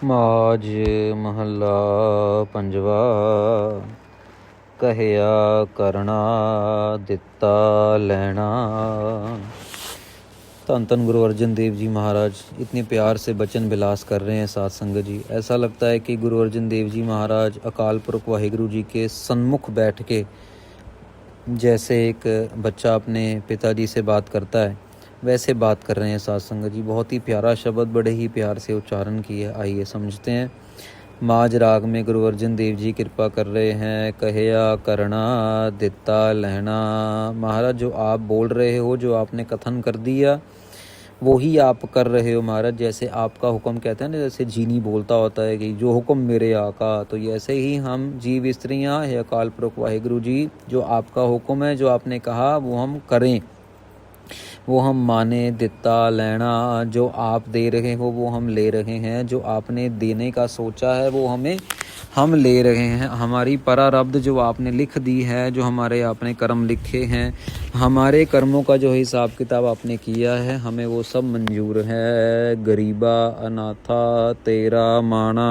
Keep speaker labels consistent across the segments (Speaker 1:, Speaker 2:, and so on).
Speaker 1: ਮਾਝ ਮਹੱਲਾ ਪੰਜਵਾ। ਕਹਿਆ ਕਰਣਾ ਦਿੱਤਾ ਲੈਣਾ। धन धन गुरु अर्जन देव जी महाराज इतने प्यार से बचन विलास कर रहे हैं साथ संगत जी। ऐसा लगता है कि गुरु अर्जन देव जी महाराज अकाल पुरख वाहिगुरु जी के सन्मुख बैठ के जैसे एक बच्चा अपने पिताजी से बात करता है वैसे बात कर रहे हैं साथ संगत जी। बहुत ही प्यारा शब्द बड़े ही प्यार से उच्चारण किए। आइए समझते हैं। माज राग में गुरु अर्जन देव जी कृपा कर रहे हैं। कहया करना दिता लहना। महाराज जो आप बोल रहे हो, जो आपने कथन कर दिया वो ही आप कर रहे हो महाराज। जैसे आपका हुक्म कहते हैं ना, जैसे जीनी बोलता होता है कि जो हुक्म मेरे आका, तो ऐसे ही हम जीव स्त्रियाँ है अकाल पुरख वाहिगुरु जी, जो आपका हुक्म है, जो आपने कहा वो हम करें, वो हम माने। दिता लेना, जो आप दे रहे हो वो हम ले रहे हैं। जो आपने देने का सोचा है वो हम ले रहे हैं। हमारी प्रारब्ध जो आपने लिख दी है, जो हमारे आपने कर्म लिखे हैं, हमारे कर्मों का जो हिसाब किताब आपने किया है, हमें वो सब मंजूर है। गरीबा अनाथा तेरा माना।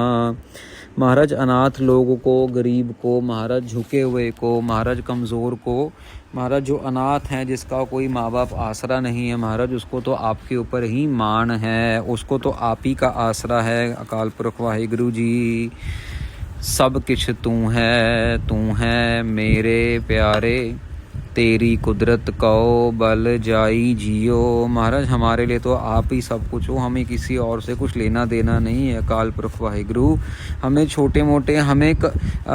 Speaker 1: महाराज अनाथ लोगों को, गरीब को, महाराज झुके हुए को, महाराज कमज़ोर को, महाराज जो अनाथ हैं, जिसका कोई माँ बाप आसरा नहीं है, महाराज उसको तो आपके ऊपर ही मान है, उसको तो आप ही का आसरा है। अकाल पुरख वाहिगुरु जी सब किछ तू है मेरे प्यारे, तेरी कुदरत कहो बल जाई जियो। महाराज हमारे लिए तो आप ही सब कुछ हो, हमें किसी और से कुछ लेना देना नहीं है। अकाल पुरख वाहिगुरु हमें छोटे मोटे, हमें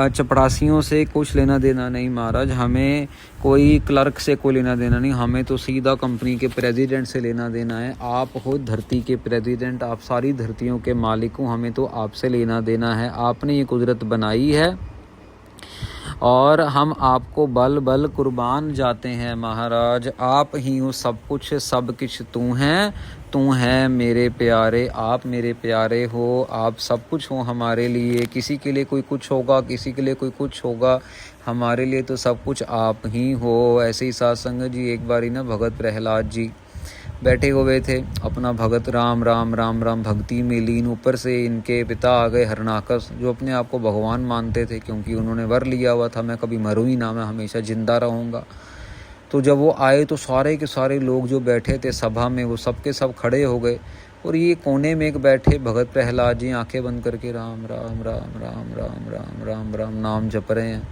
Speaker 1: चपरासियों से कुछ लेना देना नहीं महाराज। हमें कोई क्लर्क से कोई लेना देना नहीं, हमें तो सीधा कंपनी के प्रेसिडेंट से लेना देना है। आप हो धरती के प्रेसिडेंट, आप सारी धरतियों के मालिक हो, हमें तो आपसे लेना देना है। आपने ये कुदरत बनाई है और हम आपको बल बल कुर्बान जाते हैं महाराज। आप ही हो सब कुछ, सब किछ तू है मेरे प्यारे। आप मेरे प्यारे हो, आप सब कुछ हो हमारे लिए। किसी के लिए कोई कुछ होगा, किसी के लिए कोई कुछ होगा, हमारे लिए तो सब कुछ आप ही हो। ऐसे ही साथ संगत जी एक बारी ना भगत प्रहलाद जी बैठे हुए थे, अपना भगत राम राम राम राम भक्ति में लीन। ऊपर से इनके पिता आ गए हरणाकस, जो अपने आप को भगवान मानते थे, क्योंकि उन्होंने वर लिया हुआ था मैं कभी मरूँ ही ना, मैं हमेशा जिंदा रहूँगा। तो जब वो आए तो सारे के सारे लोग जो बैठे थे सभा में, वो सब के सब खड़े हो गए और ये कोने में एक बैठे भगत प्रहलाद जी आंखें बंद करके राम राम राम राम राम राम राम राम नाम जप रहे हैं।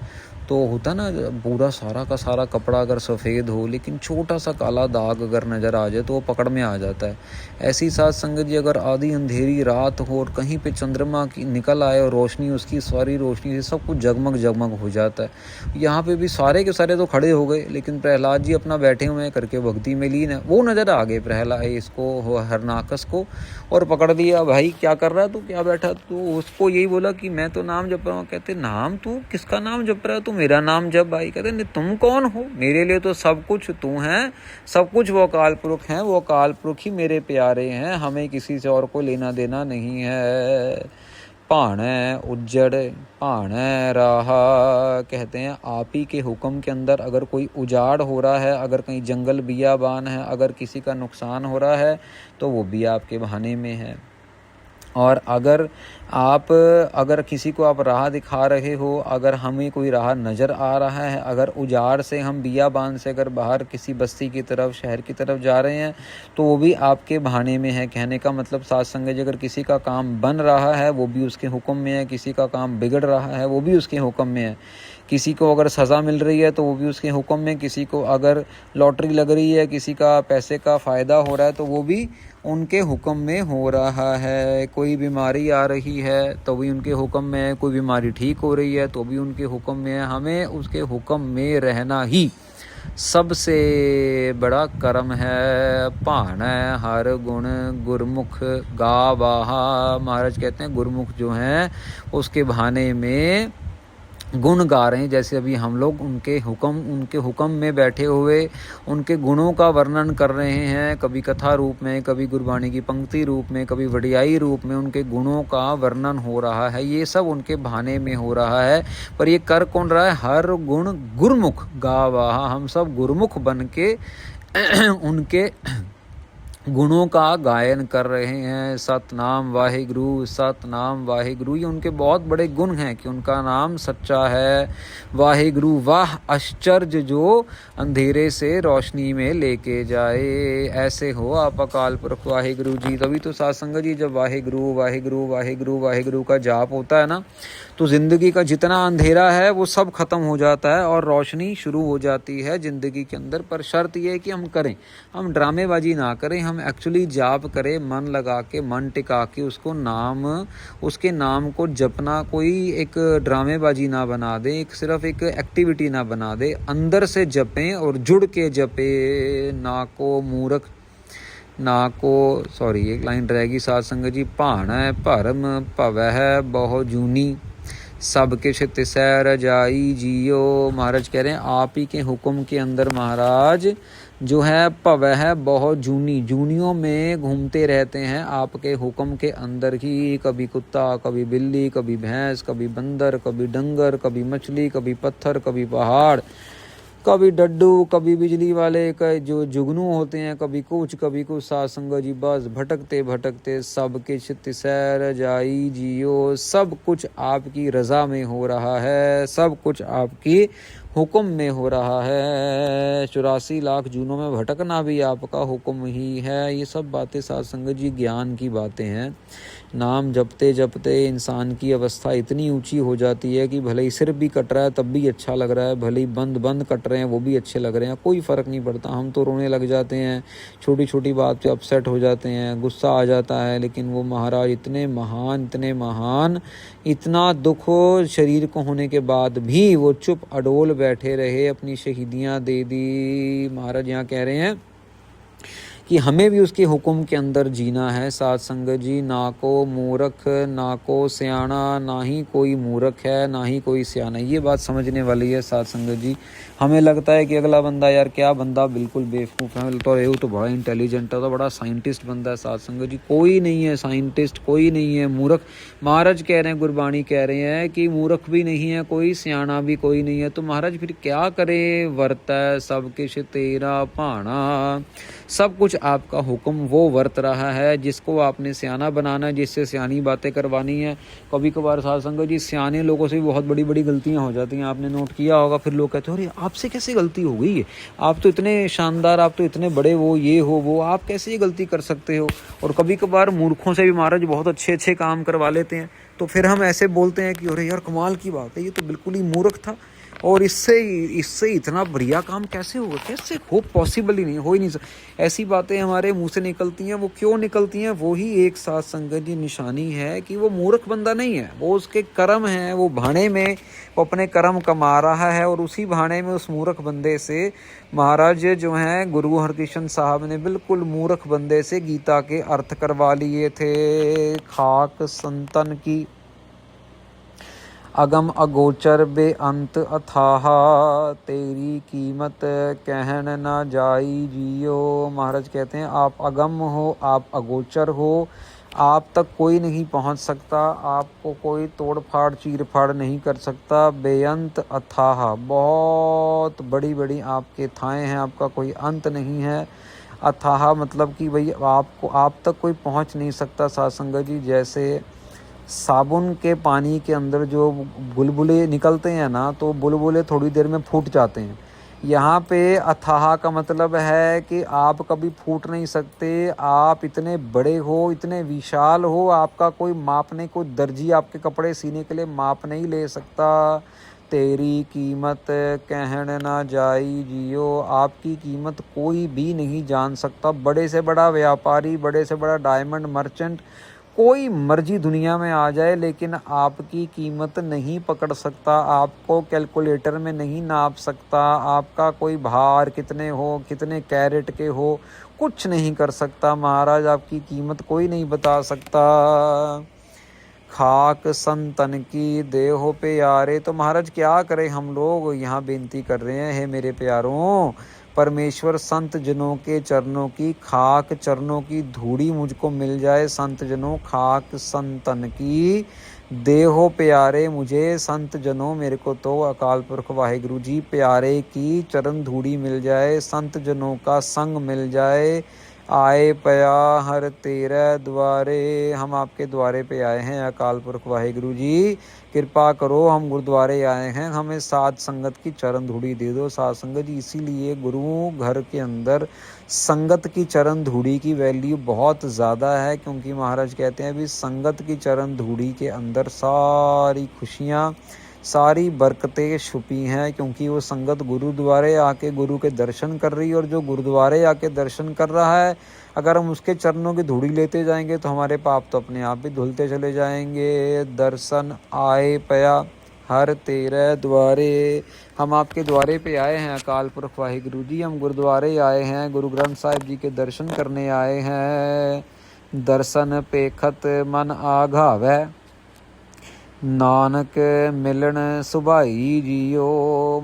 Speaker 1: तो होता ना, पूरा सारा का सारा कपड़ा अगर सफ़ेद हो लेकिन छोटा सा काला दाग अगर नज़र आ जाए तो वो पकड़ में आ जाता है। ऐसी साथ संगत जी अगर आधी अंधेरी रात हो और कहीं पे चंद्रमा की निकल आए और रोशनी, उसकी सारी रोशनी से सब कुछ जगमग जगमग हो जाता है। यहाँ पे भी सारे के सारे तो खड़े हो गए, लेकिन प्रहलाद जी अपना बैठे हुए हैं करके भक्ति में लीन है। वो नज़र आ गए प्रहलाद इसको, हरनाकस को, और पकड़ लिया। भाई क्या कर रहा है तू, क्या बैठा? तो उसको यही बोला कि मैं तो नाम जप रहा हूँ। कहते नाम, तू किसका नाम जप रहा है? तू मेरा नाम जप। भाई कहते नहीं, तुम कौन हो? मेरे लिए तो सब कुछ तू है, सब कुछ वो अकाल पुरख हैं, वो अकाल पुरख ही मेरे प्यारे हैं, हमें किसी से और को लेना देना नहीं है। भाणे उज्जड़ भाणे राहा, कहते हैं आप ही के हुक्म के अंदर अगर कोई उजाड़ हो रहा है, अगर कहीं जंगल बियाबान है, अगर किसी का नुकसान हो रहा है तो वो भी आपके बहाने में है। और अगर किसी को आप राह दिखा रहे हो, अगर हमें कोई राह नज़र आ रहा है, अगर उजाड़ से हम बियाबान से अगर बाहर किसी बस्ती की तरफ, शहर की तरफ जा रहे हैं तो वो भी आपके बहाने में है। कहने का मतलब साथ संगत जी, अगर किसी का काम बन रहा है वो भी उसके हुक्म में है, किसी का काम बिगड़ रहा है वो भी उसके हुक्म में है, किसी को अगर सज़ा मिल रही है तो वो भी उसके हुक्म में, किसी को अगर लॉटरी लग रही है, किसी का पैसे का फ़ायदा हो रहा है तो वो भी उनके हुक्म में हो रहा है। कोई बीमारी आ रही है तो भी उनके हुक्म में है, कोई बीमारी ठीक हो रही है तो भी उनके हुक्म में है। हमें उसके हुक्म में रहना ही सबसे बड़ा कर्म है। भाण हर गुण गुरमुख गावाहा। महाराज कहते हैं गुरमुख जो हैं उसके बहाने में गुण गा रहे हैं। जैसे अभी हम लोग उनके हुक्म में बैठे हुए उनके गुणों का वर्णन कर रहे हैं, कभी कथा रूप में, कभी गुरबाणी की पंक्ति रूप में, कभी वडियाई रूप में उनके गुणों का वर्णन हो रहा है। ये सब उनके बहाने में हो रहा है, पर ये कर कौन रहा है? हर गुण गुरमुख गावा। हम सब गुरमुख बन के उनके गुणों का गायन कर रहे हैं। सतनाम वाहिगुरु, सतनाम वाहिगुरु, ये उनके बहुत बड़े गुण हैं कि उनका नाम सच्चा है। वाहिगुरु, वाह आश्चर्य जो अंधेरे से रोशनी में लेके जाए, ऐसे हो आप अकाल पुरख वाहिगुरु जी। तभी तो साधसंगत जी जब वाहिगुरु वाहिगुरु वाहिगुरु वाहिगुरु का जाप होता है ना, तो ज़िंदगी का जितना अंधेरा है वो सब खत्म हो जाता है और रोशनी शुरू हो जाती है ज़िंदगी के अंदर। पर शर्त ये है कि हम करें, हम ड्रामेबाजी ना करें, हम एक्चुअली जाप करें, मन लगा के, मन टिका के उसको नाम, उसके नाम को जपना कोई एक ड्रामेबाजी ना बना दें, एक सिर्फ एक एक्टिविटी ना बना दे, अंदर से जपें और जुड़ के जपे। ना को मूर्ख, ना को, सॉरी एक लाइन रहेगी साध संगत जी, भाण है भरम भवह बहु जूनी, सब किछ तिसै रजाई जियो। महाराज कह रहे हैं आप ही के हुक्म के अंदर महाराज जो है भवह है बहुत जूनी, जूनियों में घूमते रहते हैं आपके हुक्म के अंदर ही। कभी कुत्ता, कभी बिल्ली, कभी भैंस, कभी बंदर, कभी डंगर, कभी मछली, कभी पत्थर, कभी पहाड़, कभी डड्डू, कभी बिजली वाले का जो जुगनू होते हैं, कभी कुछ साध संगत जी, बस भटकते भटकते सब किछ तिसै रजाई जियो। सब कुछ आपकी रज़ा में हो रहा है, सब कुछ आपकी हुक्म में हो रहा है। 84 लाख जूनों में भटकना भी आपका हुक्म ही है। ये सब बातें साध संगत जी ज्ञान की बातें हैं। नाम जपते जपते इंसान की अवस्था इतनी ऊंची हो जाती है कि भले ही सिर भी कट रहा है तब भी अच्छा लग रहा है, भले ही बंद कट रहे हैं वो भी अच्छे लग रहे हैं, कोई फ़र्क नहीं पड़ता। हम तो रोने लग जाते हैं, छोटी छोटी बात पे अपसेट हो जाते हैं, गुस्सा आ जाता है, लेकिन वो महाराज इतने महान, इतने महान, इतना दुख शरीर को होने के बाद भी वो चुप अडोल बैठे रहे, अपनी शहीदियाँ दे दी। महाराज यहाँ कह रहे हैं कि हमें भी उसके हुक्म के अंदर जीना है। साध संगत जी, ना को मूर्ख, ना को सियाना, ना ही कोई मूर्ख है, ना ही कोई सियाना। ये बात समझने वाली है साध संगत जी। हमें लगता है कि अगला बंदा, यार क्या बंदा बिल्कुल बेवकूफ़ है, तो ये तो बड़ा इंटेलिजेंट है, तो बड़ा साइंटिस्ट बंदा है। साध संगत जी कोई नहीं है साइंटिस्ट, कोई नहीं है मूर्ख। महाराज कह रहे हैं, गुरबाणी कह रहे हैं कि मूर्ख भी नहीं है कोई, सियाना भी कोई नहीं है। तो महाराज फिर क्या करे, वर्त है सब किछ तेरा भाणा, सब कुछ आपका हुक्म वो वर्त रहा है। जिसको आपने सियाना बनाना है, जिससे सियानी बातें करवानी है। कभी कभार साध संगत जी सियाने लोगों से भी बहुत बड़ी बड़ी गलतियां हो जाती हैं, आपने नोट किया होगा। फिर लोग कहते हो अरे आपसे कैसे गलती हो गई है, आप तो इतने शानदार, आप तो इतने बड़े, वो ये हो वो, आप कैसे ये गलती कर सकते हो। और कभी कभार मूर्खों से भी महाराज बहुत अच्छे अच्छे काम करवा लेते हैं, तो फिर हम ऐसे बोलते हैं कि अरे यार कमाल की बात है, ये तो बिल्कुल ही मूर्ख था, और इससे इतना बढ़िया काम कैसे होगा, कैसे हो, पॉसिबल ही नहीं, हो ही नहीं सकता। ऐसी बातें हमारे मुंह से निकलती हैं। वो क्यों निकलती हैं, वो ही एक साध संगत जी निशानी है कि वो मूर्ख बंदा नहीं है, वो उसके कर्म हैं, वो भाने में वो अपने कर्म कमा रहा है, और उसी भाने में उस मूर्ख बंदे से महाराज जो हैं गुरु हरकृष्ण साहब ने बिल्कुल मूर्ख बंदे से गीता के अर्थ करवा लिए थे। खाक संतन की अगम अगोचर बेअंत अथाह, तेरी कीमत कहन ना जाई जियो। महाराज कहते हैं आप अगम हो, आप अगोचर हो, आप तक कोई नहीं पहुंच सकता, आपको कोई तोड़ फाड़ चीर फाड़ नहीं कर सकता। बेअंत अथाह, बहुत बड़ी बड़ी आपके थाएं हैं, आपका कोई अंत नहीं है। अथाह मतलब कि भाई आपको, आप तक कोई पहुंच नहीं सकता। साध संगत जी जैसे साबुन के पानी के अंदर जो बुलबुले निकलते हैं ना, तो बुलबुले थोड़ी देर में फूट जाते हैं। यहाँ पे अथाह का मतलब है कि आप कभी फूट नहीं सकते, आप इतने बड़े हो, इतने विशाल हो, आपका कोई मापने को, दर्जी आपके कपड़े सीने के लिए माप नहीं ले सकता। तेरी कीमत कहन ना जाई जियो, आपकी कीमत कोई भी नहीं जान सकता। बड़े से बड़ा व्यापारी, बड़े से बड़ा डायमंड मर्चेंट, कोई मर्जी दुनिया में आ जाए, लेकिन आपकी कीमत नहीं पकड़ सकता, आपको कैलकुलेटर में नहीं नाप सकता। आपका कोई भार कितने हो, कितने कैरेट के हो, कुछ नहीं कर सकता। महाराज आपकी कीमत कोई नहीं बता सकता। खाक संतन की देहो पे यारे, तो महाराज क्या करें हम लोग, यहाँ बेनती कर रहे हैं, हे मेरे प्यारों, परमेश्वर संत जनों के चरणों की खाक, चरणों की धूड़ी मुझको मिल जाए। संत जनों खाक संतन की देहो प्यारे, मुझे संत जनों, मेरे को तो अकाल पुरख वाहिगुरु जी प्यारे की चरण धूड़ी मिल जाए, संत जनों का संग मिल जाए। आए पया हर तेरे द्वारे, हम आपके द्वारे पे आए हैं अकाल पुरख वाहिगुरु जी, कृपा करो, हम गुरुद्वारे आए हैं, हमें साध संगत की चरण धूड़ी दे दो। साध संगत जी, इसीलिए गुरु घर के अंदर संगत की चरण धूड़ी की वैल्यू बहुत ज़्यादा है, क्योंकि महाराज कहते हैं भी संगत की चरण धूड़ी के अंदर सारी खुशियाँ, सारी बरकतें छुपी हैं, क्योंकि वो संगत गुरुद्वारे आके गुरु के दर्शन कर रही है, और जो गुरुद्वारे आके दर्शन कर रहा है, अगर हम उसके चरणों की धूड़ी लेते जाएंगे तो हमारे पाप तो अपने आप ही धुलते चले जाएंगे। दर्शन आए पया हर तेरे द्वारे, हम आपके द्वारे पे आए हैं अकाल पुरख वाहिगुरु जी, हम गुरुद्वारे आए हैं, गुरु ग्रंथ साहिब जी के दर्शन करने आए हैं। दर्शन पेखत मन आघावै, नानक मिलन सुभाई जियो।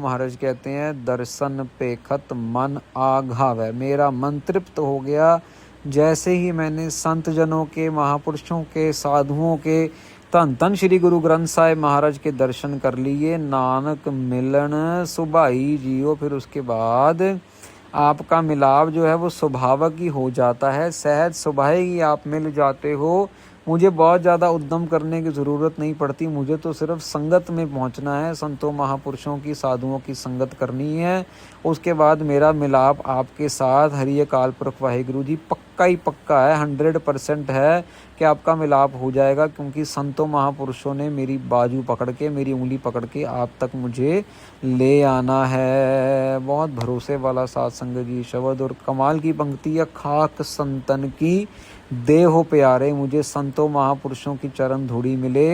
Speaker 1: महाराज कहते हैं दर्शन पेखत मन आघावै, मेरा मन तृप्त हो गया जैसे ही मैंने संत जनों के, महापुरुषों के, साधुओं के, धन धन श्री गुरु ग्रंथ साहिब महाराज के दर्शन कर लिए। नानक मिलन सुभाई जियो, फिर उसके बाद आपका मिलाप जो है वो स्वभावक ही हो जाता है, सहज स्वभाव ही आप मिल जाते हो। मुझे बहुत ज़्यादा उद्यम करने की ज़रूरत नहीं पड़ती, मुझे तो सिर्फ संगत में पहुंचना है, संतों महापुरुषों की, साधुओं की संगत करनी है। उसके बाद मेरा मिलाप आपके साथ हरि अकाल पुरख वाहिगुरु जी पक्का ही पक्का है, 100% है कि आपका मिलाप हो जाएगा, क्योंकि संतों महापुरुषों ने मेरी बाजू पकड़ के, मेरी उंगली पकड़ के आप तक मुझे ले आना है। बहुत भरोसे वाला साध संगत जी शब्द, और कमाल की पंक्ति है, खाक संतन की देहो प्यारे, मुझे संतों महापुरुषों की चरण धूड़ी मिले।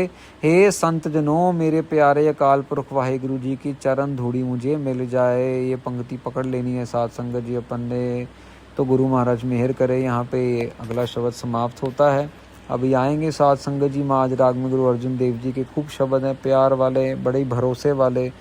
Speaker 1: हे संत जनों, मेरे प्यारे अकाल पुरख वाहिगुरु जी की चरण धूड़ी मुझे मिल जाए। ये पंक्ति पकड़ लेनी है साध संगत जी अपन ने, तो गुरु महाराज मेहर करे। यहाँ पे अगला शब्द समाप्त होता है। अभी आएंगे साध संगत जी महाज राग में गुरु अर्जुन देव जी के खूब शब्द हैं, प्यार वाले, बड़े भरोसे वाले,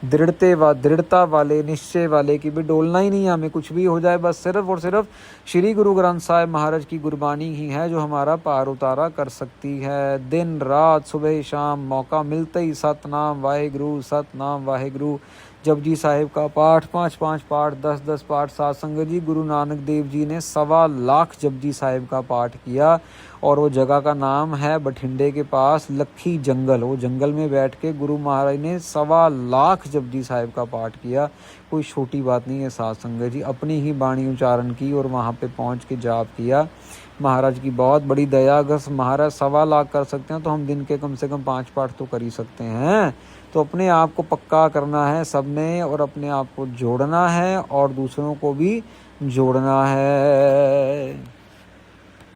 Speaker 1: दृढ़ता वाले, निश्चय वाले कि भी डोलना ही नहीं है, हमें कुछ भी हो जाए, बस सिर्फ और सिर्फ श्री गुरु ग्रंथ साहिब महाराज की गुरबानी ही है जो हमारा पार उतारा कर सकती है। दिन रात सुबह शाम मौका मिलते ही सतनाम वाहिगुरु, सतनाम वाहिगुरु जपजी साहिब का पाठ, 5-5 पाठ, 10-10 पाठ। साध संगत जी, गुरु नानक देव जी ने 1.25 लाख जपजी साहिब का पाठ किया, और वो जगह का नाम है बठिंडे के पास लखी जंगल। वो जंगल में बैठ के गुरु महाराज ने 1.25 लाख जपजी साहिब का पाठ किया। कोई छोटी बात नहीं है साध संगत जी, अपनी ही बाणी उच्चारण की और वहाँ पे पहुँच के जाप किया। महाराज की बहुत बड़ी दया, अगर महाराज 1.25 लाख कर सकते हैं तो हम दिन के कम से कम 5 पाठ तो कर ही सकते हैं। तो अपने आप को पक्का करना है सबने, और अपने आप को जोड़ना है और दूसरों को भी जोड़ना है।